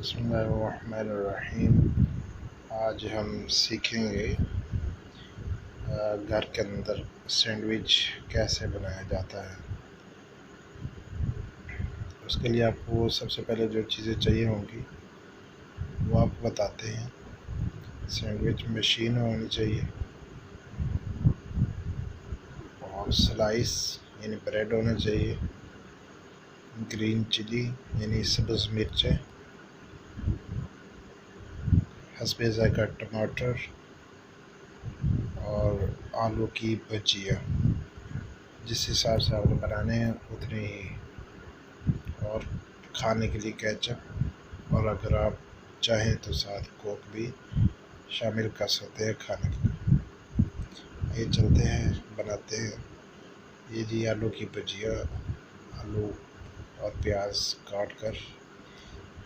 बिस्मिल्लाहिर्रहमानिर्रहीम। आज हम सीखेंगे घर के अंदर सैंडविच कैसे बनाया जाता है। उसके लिए आपको सबसे पहले जो चीज़ें चाहिए होंगी वो आपको बताते हैं। सैंडविच मशीन होनी चाहिए और स्लाइस यानी ब्रेड होना चाहिए, ग्रीन चिली यानी सब्ज़ मिर्चें, हस्बे ज़ायक़ा टमाटर और आलू की भजिया। जिस हिसाब से आपने बनाने हैं उतने ही, और खाने के लिए केचप, और अगर आप चाहें तो साथ कोक भी शामिल कर सकते हैं खाने के लिए। ये चलते हैं बनाते हैं। ये जी आलू की भजिया, आलू और प्याज काट कर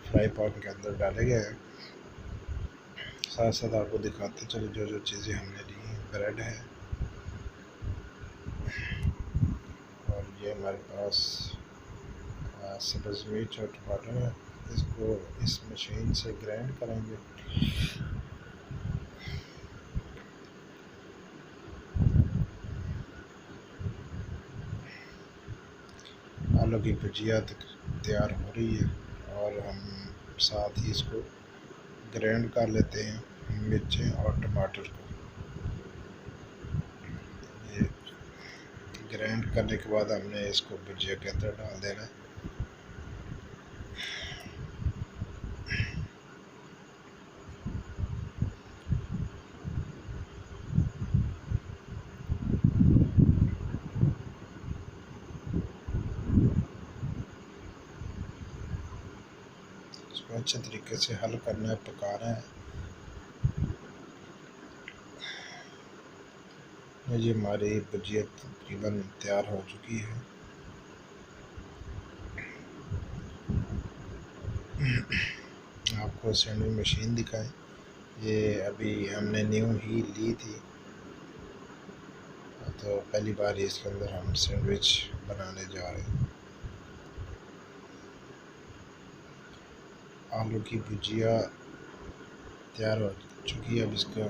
फ्राई पैन के अंदर डाले गए हैं। साथ साथ आपको दिखाते चलो जो जो चीज़ें हमने ली हैं। ब्रेड है और ये हमारे पास सब्ज़ मिर्च और टमाटर है। इसको इस मशीन से ग्राइंड करेंगे। आलू की भुजिया तैयार हो रही है और हम साथ ही इसको ग्राइंड कर लेते हैं, मिर्चें और टमाटर को। ये ग्राइंड करने के बाद हमने इसको भुजिया के अंदर डाल देना है। इसको अच्छे तरीके से हल करना है, पकाना है। ये हमारी भुजिया तकरीबन तैयार हो चुकी है। आपको सैंडविच मशीन दिखाएं। ये अभी हमने न्यू ही ली थी, तो पहली बार इसके अंदर हम सैंडविच बनाने जा रहे हैं। आलू की भुजिया तैयार हो चुकी है। अब इसका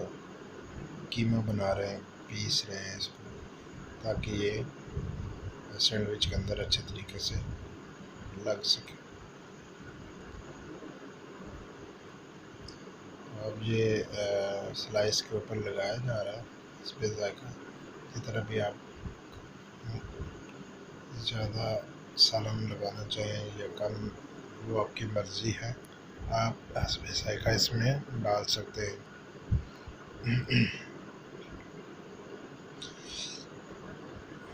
कीमा बना रहे हैं, पीस रहे हैं इसको, ताकि ये सैंडविच के अंदर अच्छे तरीके से लग सके। अब ये स्लाइस के ऊपर लगाया जा रहा है। इस पर ज़ायक़ा की तरह भी आप ज़्यादा सालन लगाना चाहें या कम, वो आपकी मर्ज़ी है। आप हस्बे ज़ायक़ा इसमें डाल सकते हैं।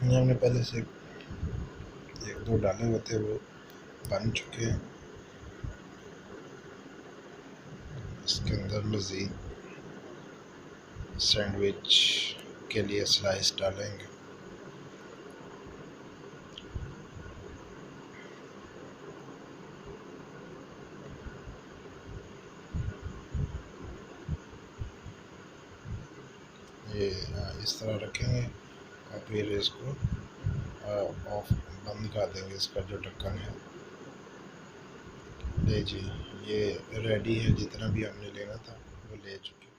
हमने पहले से एक दो डाले हुए थे, वो बन चुके हैं। इसके अंदर मज़ीद सैंडविच के लिए स्लाइस डालेंगे। ये इस तरह रखेंगे और फिर इसको ऑफ बंद कर देंगे, इसका जो ढक्कन है। ले जी, ये रेडी है। जितना भी हमने लेना था वो ले चुके।